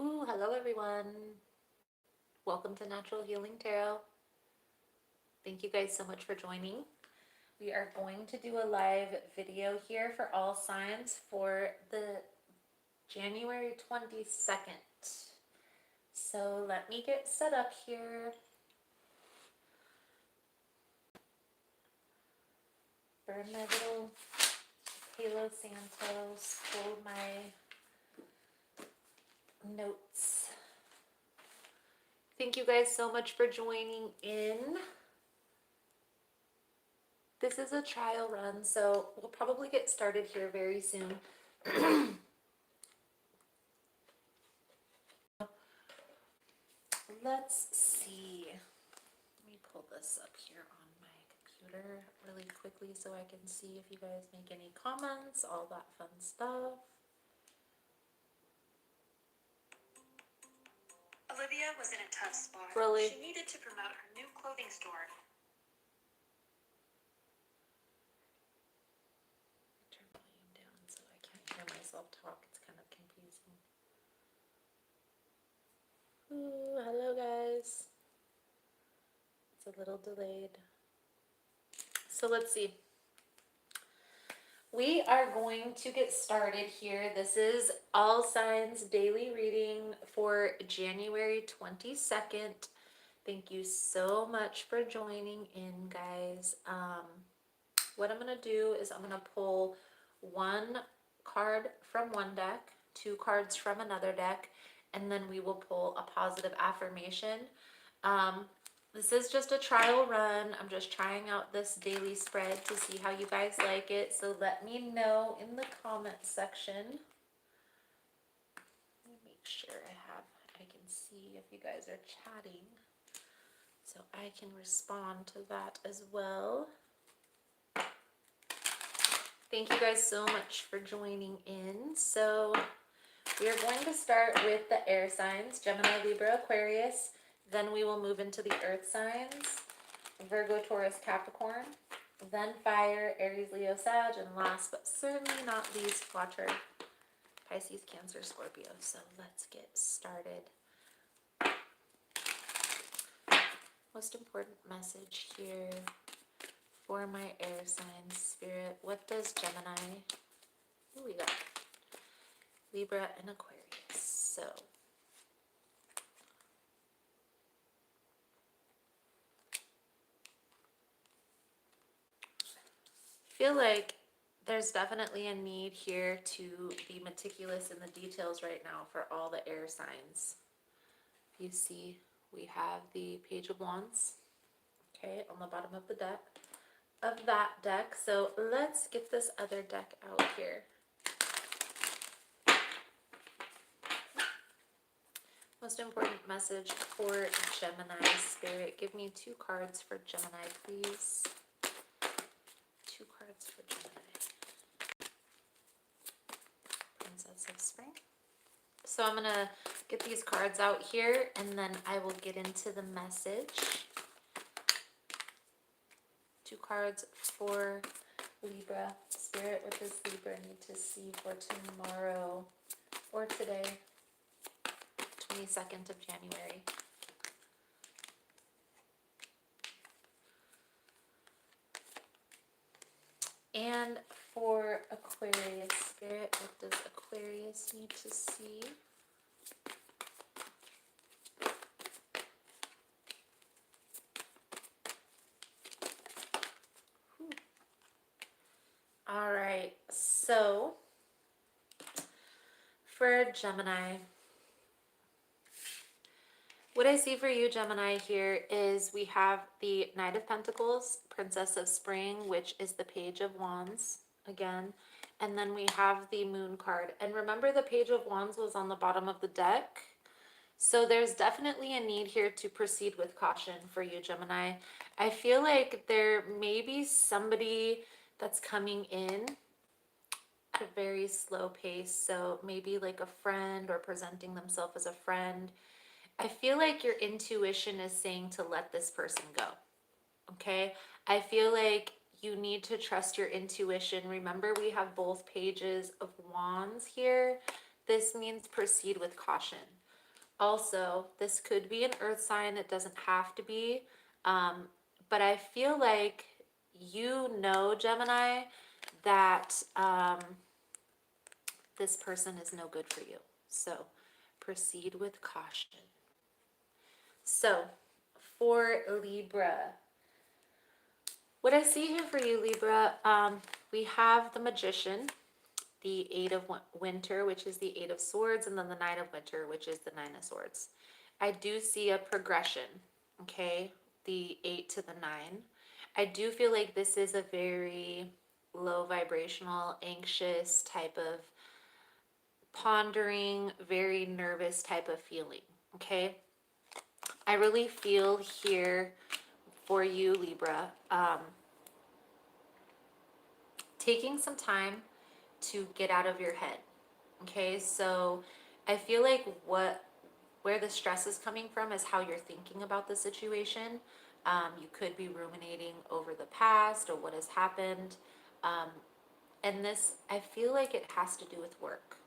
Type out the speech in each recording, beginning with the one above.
Ooh, hello everyone. Welcome to Natural Healing Tarot. Thank you guys so much for joining. We are going to do a live video here for all signs for the January 22nd. So let me get set up here. Burn my little Halo Santos, hold my notes. Thank you guys so much for joining in. This is a trial run, so we'll probably get started here very soon. Let's see. Let me pull this up here on my computer really quickly so I can see if you guys make any comments, all that fun stuff. Olivia was in a tough spot. Really? She needed to promote her new clothing store. Turn volume down so I can't hear myself talk. It's kind of confusing. Ooh, hello guys. It's a little delayed. So let's see. We are going to get started here. This is All Signs Daily Reading for January 22nd. Thank you so much for joining in, guys. What I'm going to do is I'm going to pull one card from one deck, two cards from another deck, and then we will pull a positive affirmation. This is just a trial run. I'm just trying out this daily spread to see how you guys like it. So let me know in the comment section. Let me make sure I can see if you guys are chatting, so I can respond to that as well. Thank you guys so much for joining in. So we are going to start with the air signs, Gemini, Libra, Aquarius. Then we will move into the earth signs, Virgo, Taurus, Capricorn. Then fire, Aries, Leo, Sag. And last but certainly not least, water, Pisces, Cancer, Scorpio. So let's get started. Most important message here for my air signs, Spirit. What does Gemini? Who we got? Libra and Aquarius. So I feel like there's definitely a need here to be meticulous in the details right now for all the air signs. You see, we have the Page of Wands, okay, on the bottom of the deck, of that deck. So let's get this other deck out here. Most important message for Gemini, Spirit. Give me two cards for Gemini, please. Two cards for Gemini. Princess of Spring. So I'm going to get these cards out here and then I will get into the message. Two cards for Libra. Spirit, what does Libra need to see for tomorrow or today, 22nd of January? And for Aquarius, Spirit, what does Aquarius need to see? All right, so for Gemini, what I see for you, Gemini, here is we have the Knight of Pentacles, Princess of Spring, which is the Page of Wands again. And then we have the Moon card. And remember, the Page of Wands was on the bottom of the deck. So there's definitely a need here to proceed with caution for you, Gemini. I feel like there may be somebody that's coming in at a very slow pace. So maybe like a friend or presenting themselves as a friend. I feel like your intuition is saying to let this person go, okay? I feel like you need to trust your intuition. Remember, we have both pages of wands here. This means proceed with caution. Also, this could be an earth sign, it doesn't have to be. But I feel like you know, Gemini, that this person is no good for you. So proceed with caution. So for Libra, what I see here for you, Libra, we have the Magician, the Eight of Winter, which is the Eight of Swords, and then the Nine of Winter, which is the Nine of Swords. I do see a progression, okay? The 8 to the 9. I do feel like this is a very low vibrational, anxious type of pondering, very nervous type of feeling, okay? I really feel here for you, Libra, taking some time to get out of your head. Okay, so I feel like where the stress is coming from is how you're thinking about the situation. You could be ruminating over the past or what has happened. And this, I feel like it has to do with work.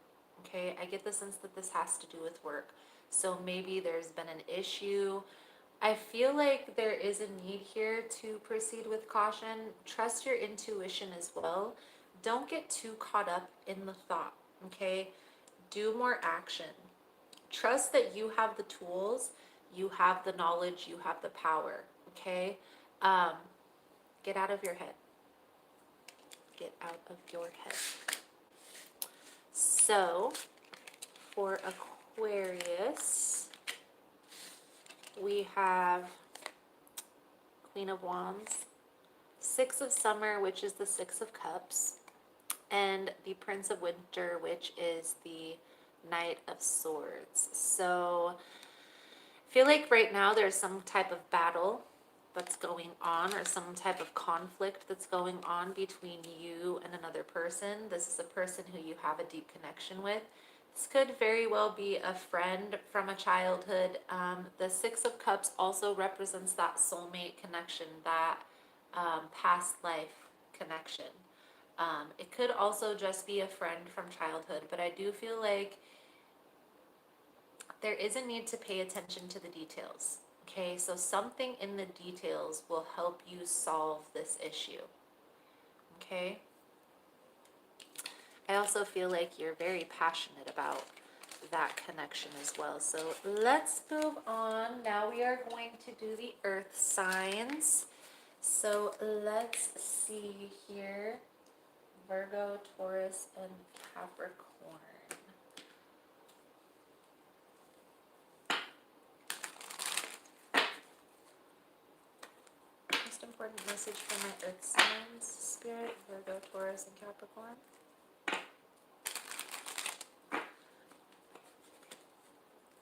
Okay, I get the sense that this has to do with work. So maybe there's been an issue. I feel like there is a need here to proceed with caution. Trust your intuition as well. Don't get too caught up in the thought, okay? Do more action. Trust that you have the tools, you have the knowledge, you have the power, okay? Um, get out of your head. Get out of your head. So, for Aquarius, we have Queen of Wands, Six of Summer, which is the Six of Cups, and the Prince of Winter, which is the Knight of Swords. So I feel like right now there's some type of battle that's going on, or some type of conflict that's going on between you and another person. This is a person who you have a deep connection with. This could very well be a friend from a childhood. The Six of Cups also represents that soulmate connection, that past life connection. It could also just be a friend from childhood, but I do feel like there is a need to pay attention to the details. Okay, so something in the details will help you solve this issue. Okay? I also feel like you're very passionate about that connection as well. So let's move on. Now we are going to do the earth signs. So let's see here. Virgo, Taurus, and Capricorn. Most important message for my earth signs, Spirit, Virgo, Taurus, and Capricorn.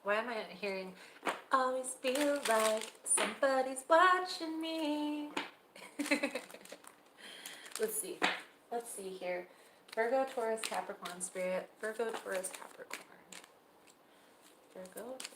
Why am I hearing, I always feel like somebody's watching me? Let's see. Let's see here. Virgo, Taurus, Capricorn, Spirit. Virgo, Taurus, Capricorn. Virgo, Taurus,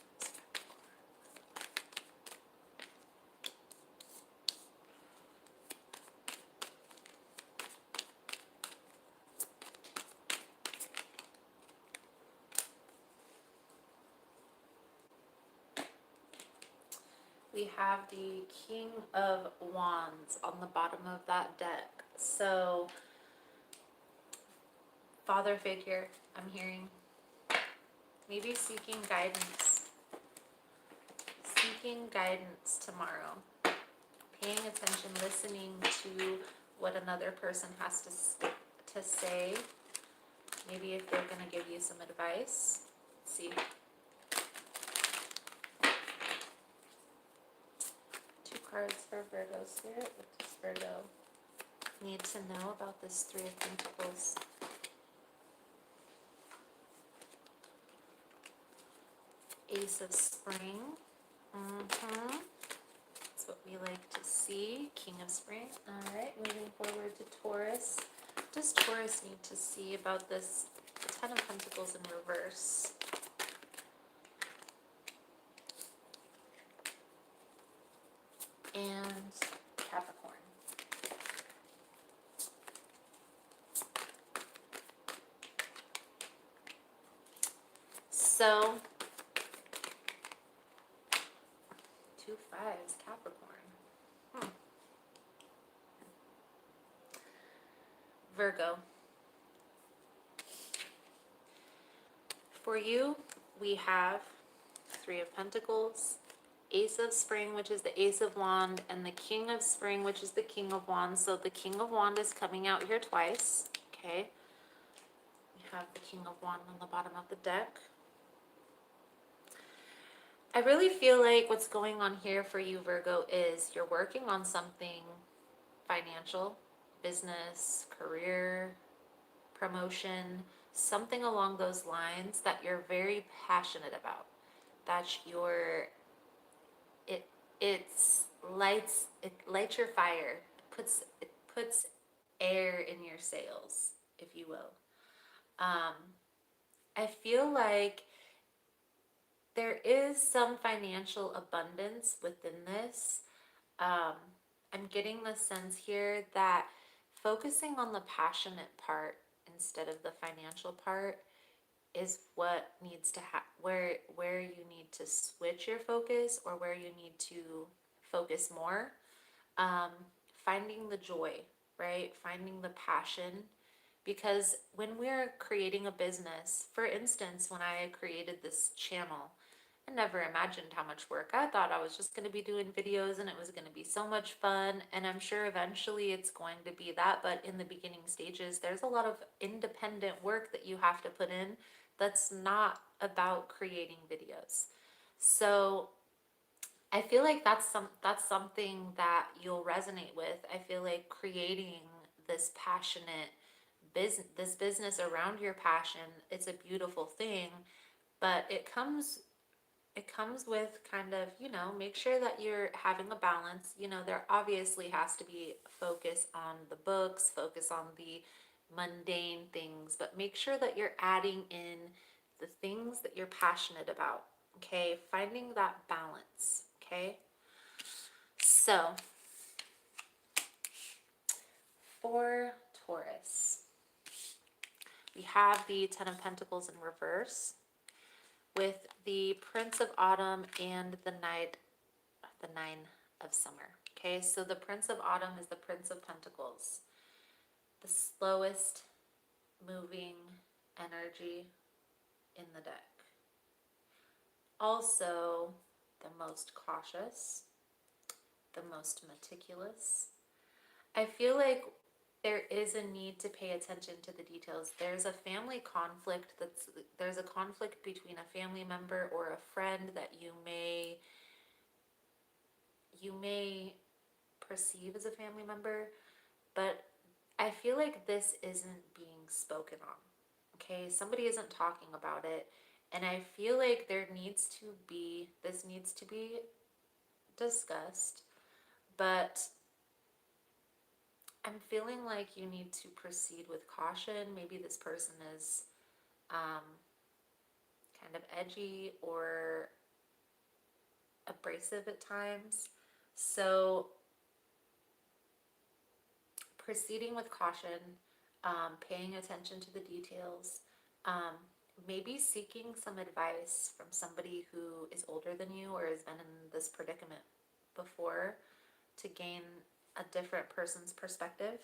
we have the King of Wands on the bottom of that deck. So, father figure, I'm hearing. Maybe seeking guidance. Seeking guidance tomorrow. Paying attention, listening to what another person has to say. Maybe if they're going to give you some advice. Let's see. Two cards for Virgo Spirit. What does Virgo need to know about this Three of Pentacles? Ace of Spring. That's what we like to see. King of Spring. Alright, moving forward to Taurus. What does Taurus need to see about this Ten of Pentacles in reverse? And Capricorn. So, 2 5s, Capricorn. Virgo. For you, we have 3 of Pentacles, Ace of Spring, which is the Ace of Wand, and the King of Spring, which is the King of Wands. So the King of Wand is coming out here twice, okay? We have the King of Wand on the bottom of the deck. I really feel like what's going on here for you, Virgo, is you're working on something financial, business, career, promotion, something along those lines that you're very passionate about. That it it lights your fire, it puts air in your sails, if you will. I feel like there is some financial abundance within this. I'm getting the sense here that focusing on the passionate part instead of the financial part is what needs to where you need to switch your focus, or where you need to focus more. um, Finding the joy, right? Finding the passion. Because when we're creating a business, for instance, when I created this channel, I never imagined how much work. I thought I was just going to be doing videos and it was going to be so much fun. And I'm sure eventually it's going to be that. But in the beginning stages, there's a lot of independent work that you have to put in that's not about creating videos. So I feel like that's something that you'll resonate with. I feel like creating this passionate business around your passion, it's a beautiful thing, but it comes with kind of, make sure that you're having a balance. There obviously has to be focus on the books, focus on the mundane things, but make sure that you're adding in the things that you're passionate about. Okay, finding that balance. Okay, so for Taurus, we have the Ten of Pentacles in reverse with the Prince of Autumn and the Nine of Summer. Okay, so the Prince of Autumn is the Prince of Pentacles, the slowest moving energy in the deck. Also, the most cautious, the most meticulous. I feel like there is a need to pay attention to the details. There's a family conflict there's a conflict between a family member or a friend that you may perceive as a family member, but I feel like this isn't being spoken on. Okay, somebody isn't talking about it, and I feel like this needs to be discussed, but I'm feeling like you need to proceed with caution. Maybe this person is kind of edgy or abrasive at times. So proceeding with caution, paying attention to the details, maybe seeking some advice from somebody who is older than you or has been in this predicament before to gain a different person's perspective.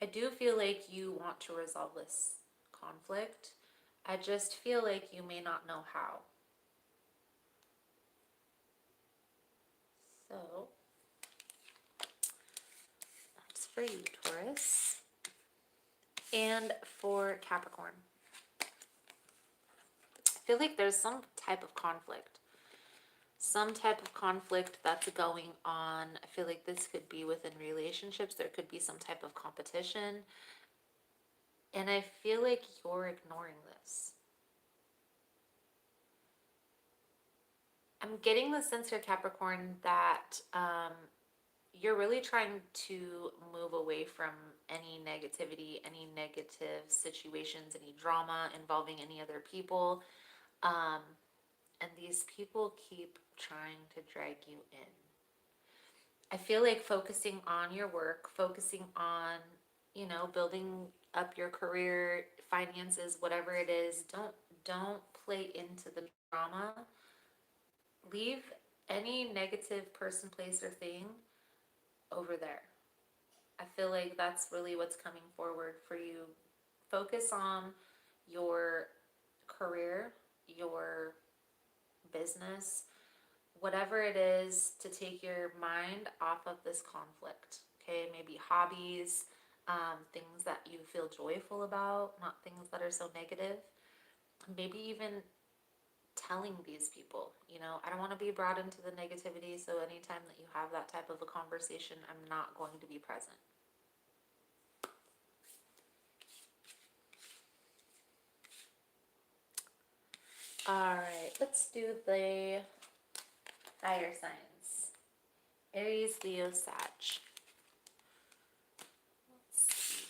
I do feel like you want to resolve this conflict. I just feel like you may not know how. So that's for you, Taurus. And for Capricorn, I feel like there's some type of conflict. Some type of conflict that's going on. I feel like this could be within relationships. There could be some type of competition. And I feel like you're ignoring this. I'm getting the sense here, Capricorn, that you're really trying to move away from any negativity, any negative situations, any drama involving any other people. And these people keep trying to drag you in. I feel like focusing on your work, focusing on, building up your career, finances, whatever it is, don't play into the drama. Leave any negative person, place, or thing over there. I feel like that's really what's coming forward for you. Focus on your career, your business, whatever it is to take your mind off of this conflict. Okay, maybe hobbies, things that you feel joyful about, not things that are so negative. Maybe even telling these people, I don't want to be brought into the negativity, so anytime that you have that type of a conversation, I'm not going to be present. All right, let's do the fire signs. Aries, Leo, Sag. Let's see.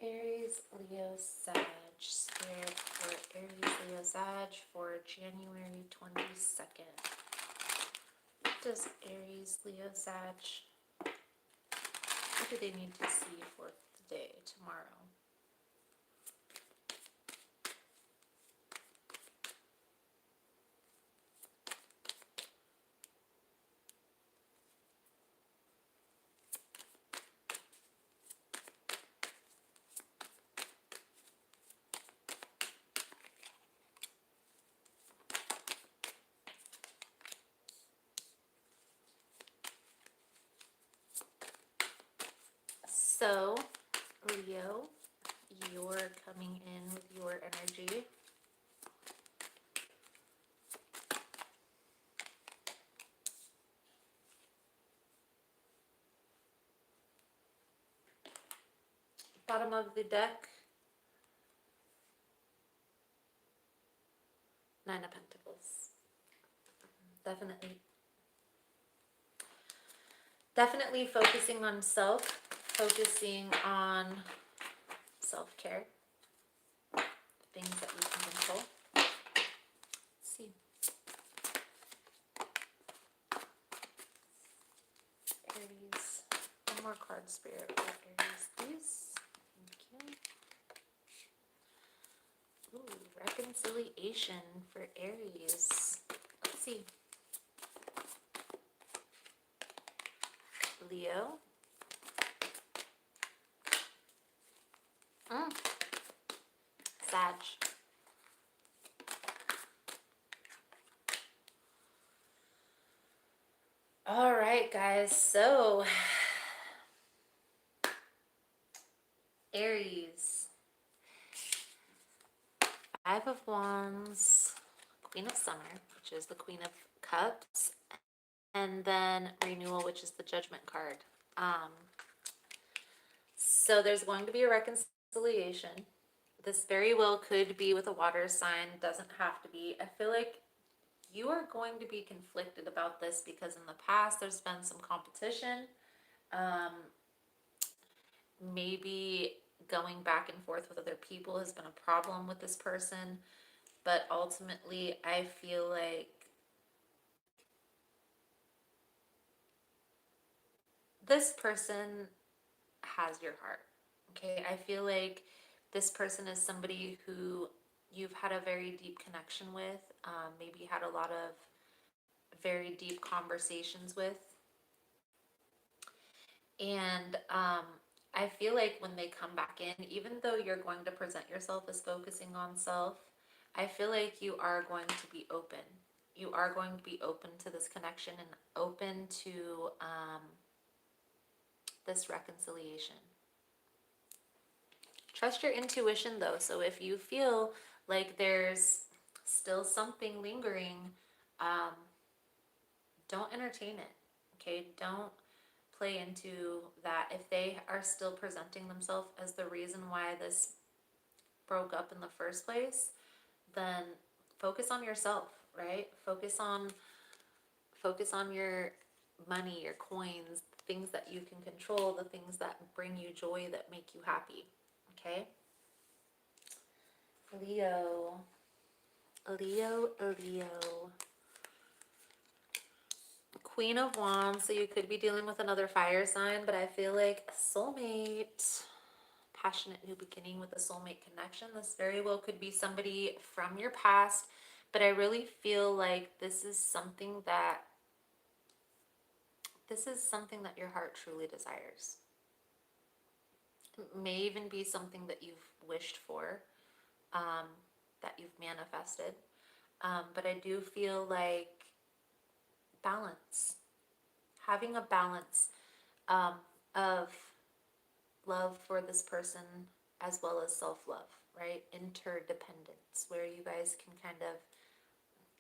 Aries, Leo, Sag. Spirit for Aries, Leo, Sag for January 22nd. What does Aries, Leo, Sag, what do they need to see for today, tomorrow? So, Leo, you're coming in with your energy. Bottom of the deck, Nine of Pentacles. Definitely focusing on self, focusing on self-care, things that you can control. Let's see. Aries. One more card, Spirit, for Aries, please. Thank you. Ooh, reconciliation for Aries. Let's see. Leo. Sag. All right, guys. So, Aries. Five of Wands. Queen of Summer, which is the Queen of Cups. And then Renewal, which is the Judgment card. So there's going to be a reconciliation. This very well could be with a water sign, doesn't have to be. I feel like you are going to be conflicted about this because in the past there's been some competition. Maybe going back and forth with other people has been a problem with this person. But ultimately, I feel like this person has your heart. Okay, I feel like this person is somebody who you've had a very deep connection with, maybe had a lot of very deep conversations with. And I feel like when they come back in, even though you're going to present yourself as focusing on self, I feel like you are going to be open. You are going to be open to this connection and open to this reconciliation. Trust your intuition though. So if you feel like there's still something lingering, don't entertain it. Okay, don't play into that. If they are still presenting themselves as the reason why this broke up in the first place, then focus on yourself, right? Focus on your money, your coins, things that you can control, the things that bring you joy, that make you happy. Okay? Leo. Queen of Wands, so you could be dealing with another fire sign, but I feel like soulmate, passionate new beginning with a soulmate connection. This very well could be somebody from your past, but I really feel like this is something that your heart truly desires. It may even be something that you've wished for, that you've manifested. But I do feel like balance, having a balance of love for this person as well as self-love, right? Interdependence, where you guys can kind of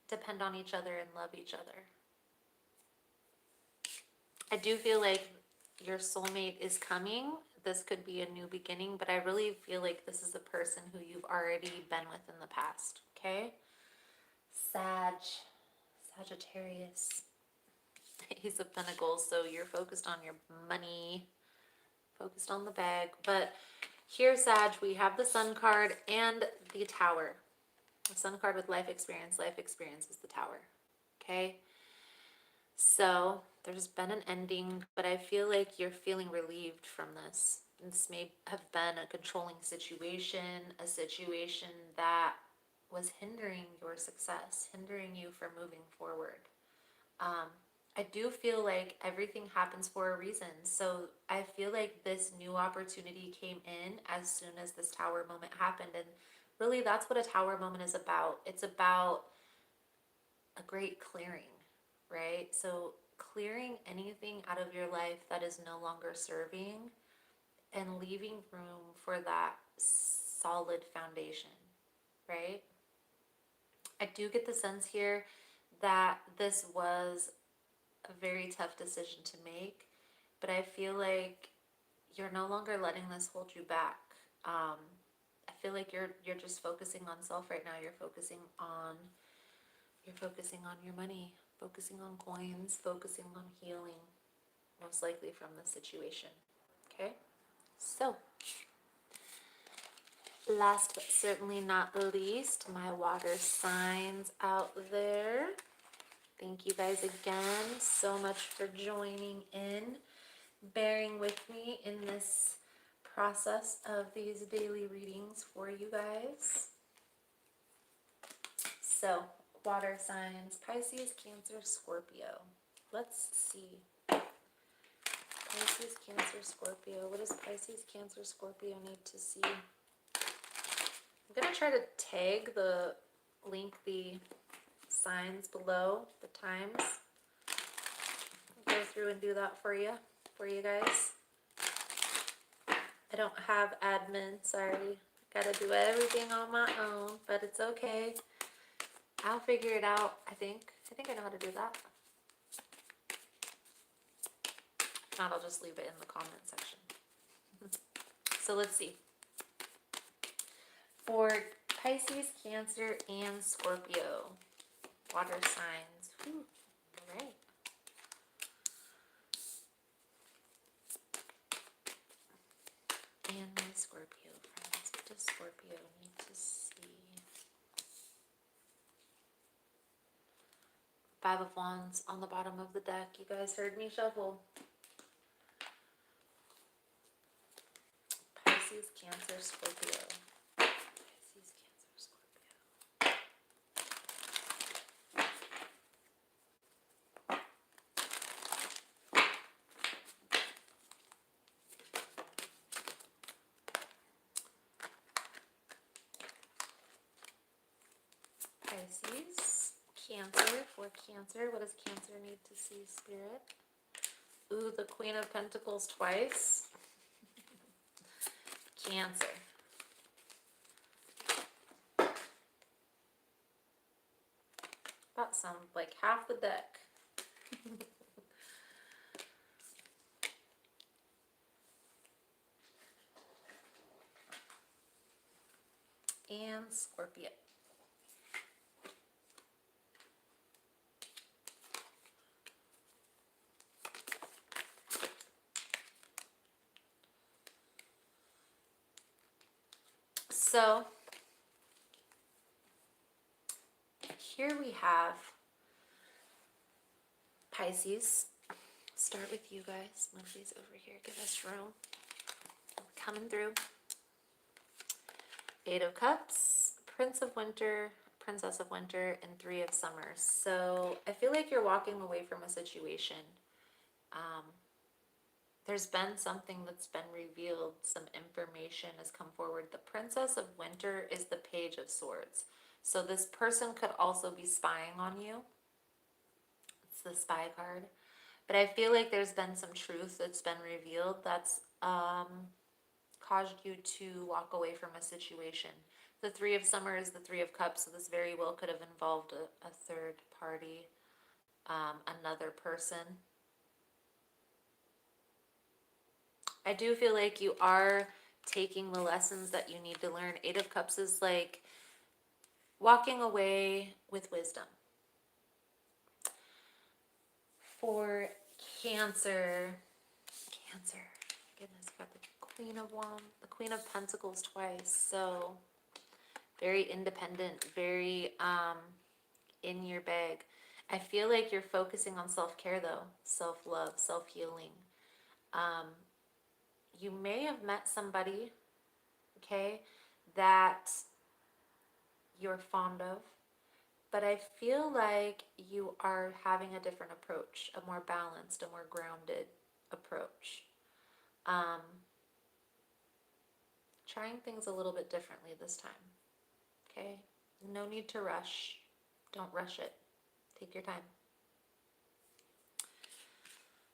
depend on each other and love each other. I do feel like your soulmate is coming. This could be a new beginning, but I really feel like this is a person who you've already been with in the past, okay? Sagittarius. Ace of Pentacles, so you're focused on your money, focused on the bag. But here, Sag, we have the Sun card and the Tower. The Sun card with life experience. Life experience is the Tower, okay? So there's been an ending, but I feel like you're feeling relieved from this. This may have been a controlling situation, a situation that was hindering your success, hindering you from moving forward. I do feel like everything happens for a reason. So I feel like this new opportunity came in as soon as this Tower moment happened. And really, that's what a Tower moment is about. It's about a great clearing, right? So clearing anything out of your life that is no longer serving and leaving room for that solid foundation, right? I do get the sense here that this was a very tough decision to make, but I feel like you're no longer letting this hold you back. I feel like you're just focusing on self right now. You're focusing on your money, focusing on coins, focusing on healing, most likely from the situation. Okay? So, last but certainly not least, my water signs out there. Thank you guys again so much for joining in, bearing with me in this process of these daily readings for you guys. So, water signs, Pisces, Cancer, Scorpio. Let's see. Pisces, Cancer, Scorpio. What does Pisces, Cancer, Scorpio need to see? I'm going to try to link the signs below, the times. I'll go through and do that for you guys. I don't have admin, sorry. Gotta do everything on my own, but it's okay. I'll figure it out, I think. I think I know how to do that. If not, I'll just leave it in the comment section. So let's see. For Pisces, Cancer, and Scorpio, water signs. Whew. All right. And my Scorpio friends. What does Scorpio need to see? Five of Wands on the bottom of the deck. You guys heard me shuffle. Pisces, Cancer, Scorpio. Pisces, Cancer, Scorpio. Pisces, Cancer. For Cancer, what does Cancer need to see, Spirit? Ooh, the Queen of Pentacles twice. Cancer. That sounds like half the deck. And Scorpio. So here we have Pisces. Start with you guys. Move these over here. Give us room. Coming through. Eight of Cups, Prince of Winter, Princess of Winter, and Three of Summers. So I feel like you're walking away from a situation. Um, there's been something that's been revealed, some information has come forward. The Princess of Winter is the Page of Swords. So this person could also be spying on you. It's the spy card. But I feel like there's been some truth that's been revealed that's caused you to walk away from a situation. The Three of Summer is the Three of Cups, so this very well could have involved a third party, another person. I do feel like you are taking the lessons that you need to learn. Eight of Cups is like walking away with wisdom. For Cancer, goodness, got the Queen of Wands, the Queen of Pentacles twice. So very independent, very in your bag. I feel like you're focusing on self-care though, self-love, self-healing. You may have met somebody, okay, that you're fond of, but I feel like you are having a different approach, a more balanced, a more grounded approach. Trying things a little bit differently this time, okay? No need to rush. Don't rush it. Take your time.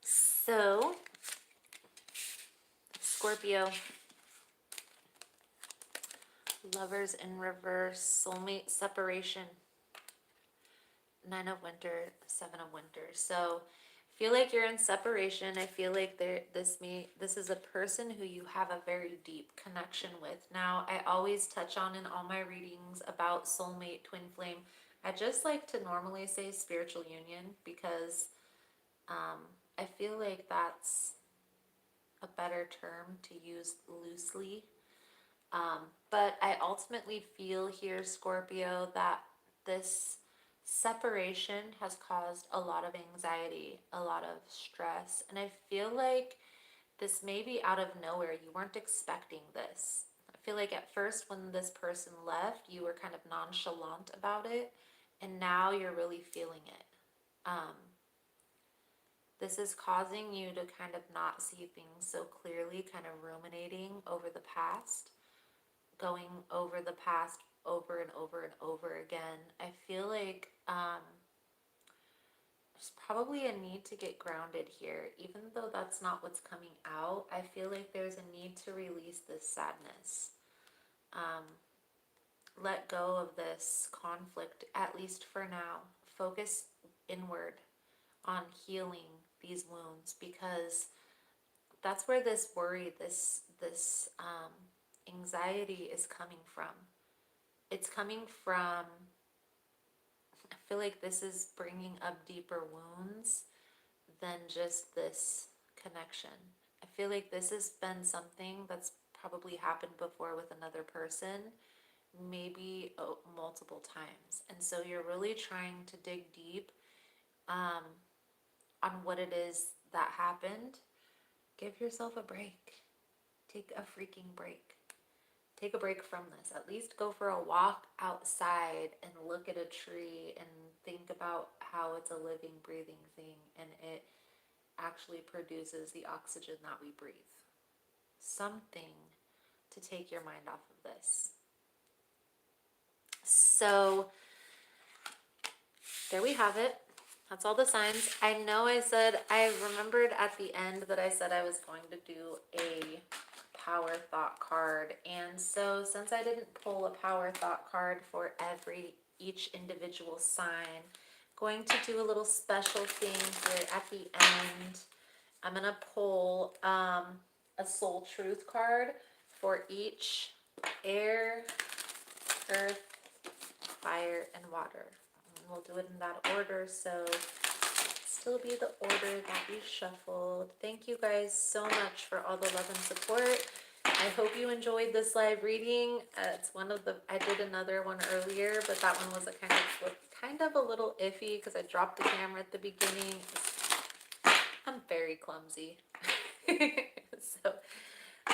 So, Scorpio, Lovers in reverse, soulmate separation, Nine of Winter, Seven of Winter. So, I feel like you're in separation. I feel like this is a person who you have a very deep connection with. Now, I always touch on in all my readings about soulmate, twin flame. I just like to normally say spiritual union because I feel like that's a better term to use loosely. But I ultimately feel here, Scorpio, that this separation has caused a lot of anxiety, a lot of stress, and I feel like this may be out of nowhere. You weren't expecting this. I feel like at first when this person left, you were kind of nonchalant about it, and now you're really feeling it. Um, this is causing you to kind of not see things so clearly, kind of ruminating over the past, going over the past over and over and over again. I feel like there's probably a need to get grounded here. Even though that's not what's coming out, I feel like there's a need to release this sadness. Let go of this conflict, at least for now. Focus inward on healing these wounds, because that's where this worry, this anxiety is coming from. It's coming from, I feel like this is bringing up deeper wounds than just this connection. I feel like this has been something that's probably happened before with another person, maybe multiple times. And so you're really trying to dig deep on what it is that happened. Give yourself a break. Take a freaking break. Take a break from this. At least go for a walk outside and look at a tree and think about how it's a living, breathing thing and it actually produces the oxygen that we breathe. Something to take your mind off of this. So there we have it. That's all the signs. I know I remembered at the end that I said I was going to do a power thought card. And so since I didn't pull a power thought card for each individual sign, I'm going to do a little special thing here at the end. I'm going to pull a soul truth card for each air, earth, fire, and water. And we'll do it in that order, so still be the order that we shuffled. Thank you guys so much for all the love and support. I hope you enjoyed this live reading. It's one of the, I did another one earlier, but that one was a kind of a little iffy because I dropped the camera at the beginning. I'm very clumsy. So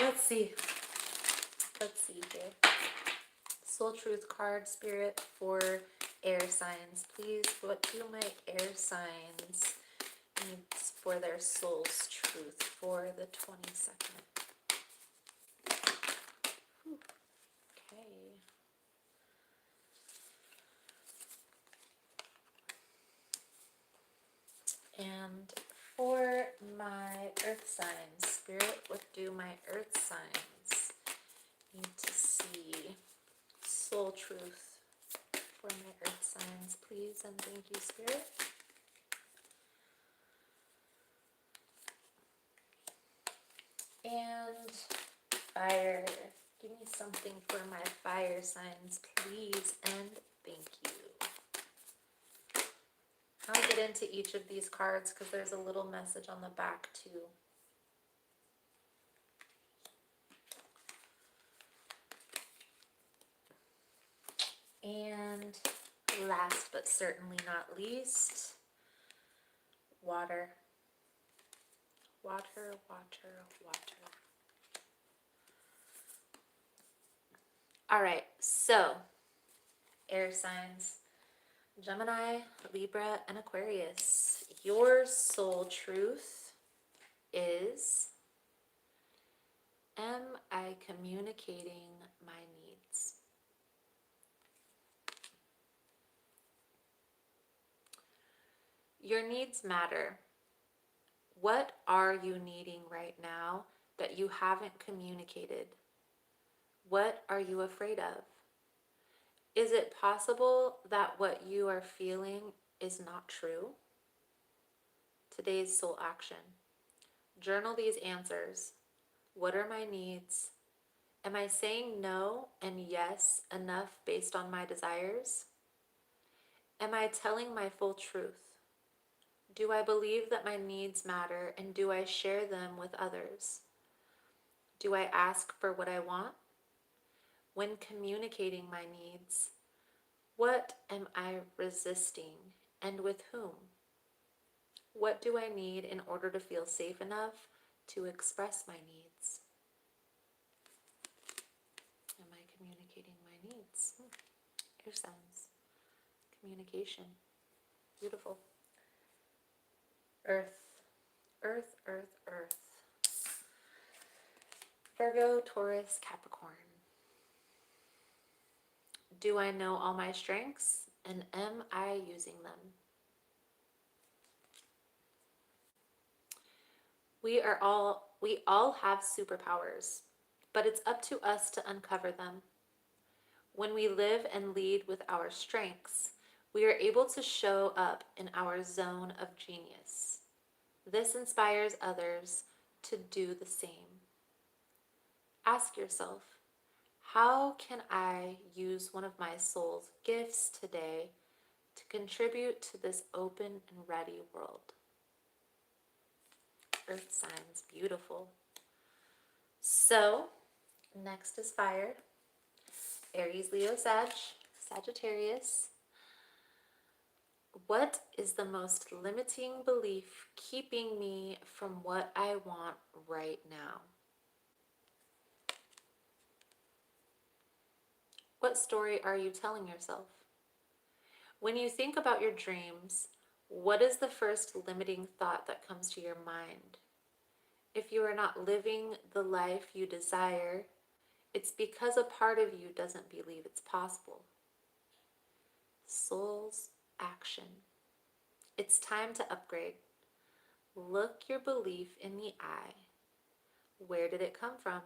let's see here. Soul Truth card, Spirit, for air signs. Please, what do my air signs need for their soul's truth for the 22nd? Okay. And for my earth signs, Spirit, what do my earth signs need to see? Soul truth for my earth signs, please, and thank you, Spirit. And fire, give me something for my fire signs, please, and thank you. I'll get into each of these cards because there's a little message on the back too. And last but certainly not least, water. Water, water, water. All right, so air signs, Gemini, Libra, and Aquarius. Your soul truth is, am I communicating my needs? Your needs matter. What are you needing right now that you haven't communicated? What are you afraid of? Is it possible that what you are feeling is not true? Today's soul action. Journal these answers. What are my needs? Am I saying no and yes enough based on my desires? Am I telling my full truth? Do I believe that my needs matter, and do I share them with others? Do I ask for what I want? When communicating my needs, what am I resisting, and with whom? What do I need in order to feel safe enough to express my needs? Am I communicating my needs? Air signs. Communication. Beautiful. Earth. Earth, earth, earth. Virgo, Taurus, Capricorn. Do I know all my strengths, and am I using them? We all have superpowers, but it's up to us to uncover them. When we live and lead with our strengths, we are able to show up in our zone of genius. This inspires others to do the same. Ask yourself, how can I use one of my soul's gifts today to contribute to this open and ready world? Earth signs, beautiful. So, next is fire. Aries, Leo, Sagittarius. What is the most limiting belief keeping me from what I want right now? What story are you telling yourself? When you think about your dreams, what is the first limiting thought that comes to your mind? If you are not living the life you desire, it's because a part of you doesn't believe it's possible. Soul's action. It's time to upgrade. Look your belief in the eye. Where did it come from?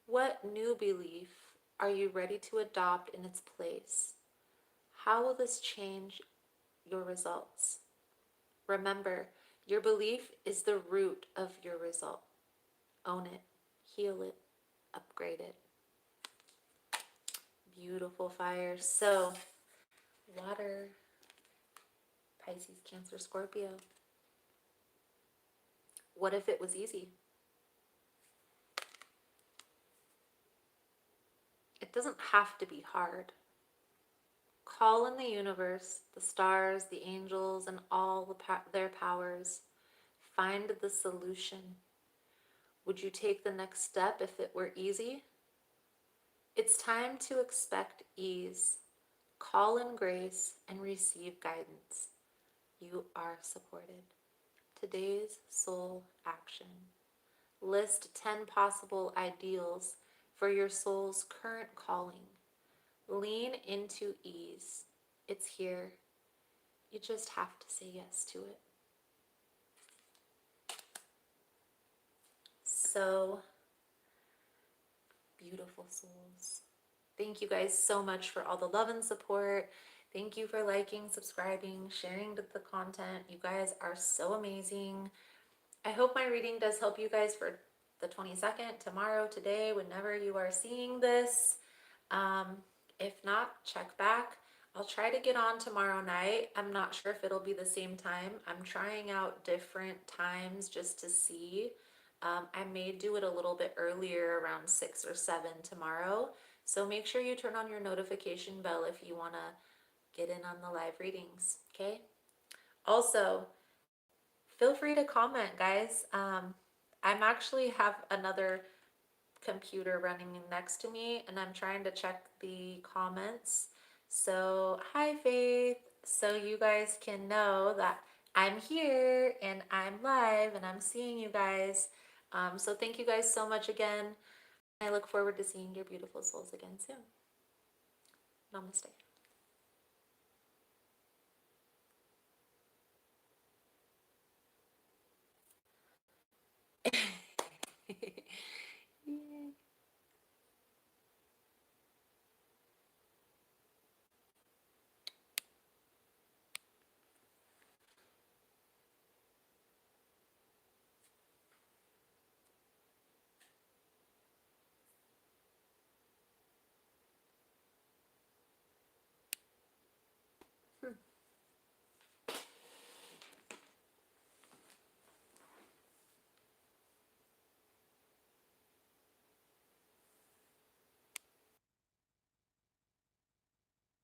What new belief are you ready to adopt in its place? How will this change your results? Remember, your belief is the root of your result. Own it, heal it, upgrade it. Beautiful fire. So, water, Pisces, Cancer, Scorpio. What if it was easy? It doesn't have to be hard. Call in the universe, the stars, the angels, and all their powers. Find the solution. Would you take the next step if it were easy? It's time to expect ease, call in grace, and receive guidance. You are supported. Today's soul action. List 10 possible ideals for your soul's current calling. Lean into ease. It's here. You just have to say yes to it. So beautiful, souls. Thank you guys so much for all the love and support. Thank you for liking, subscribing, sharing the content. You guys are so amazing. I hope my reading does help you guys for the 22nd, tomorrow, today, whenever you are seeing this. Um, if not, check back. I'll try to get on tomorrow night. I'm not sure if it'll be the same time. I'm trying out different times just to see. I may do it a little bit earlier, around 6 or 7 tomorrow. So make sure you turn on your notification bell if you want to get in on the live readings, okay? Also, feel free to comment, guys. I'm actually have another computer running next to me and I'm trying to check the comments. So, hi Faith. So you guys can know that I'm here and I'm live and I'm seeing you guys. So thank you guys so much again. I look forward to seeing your beautiful souls again soon. Namaste.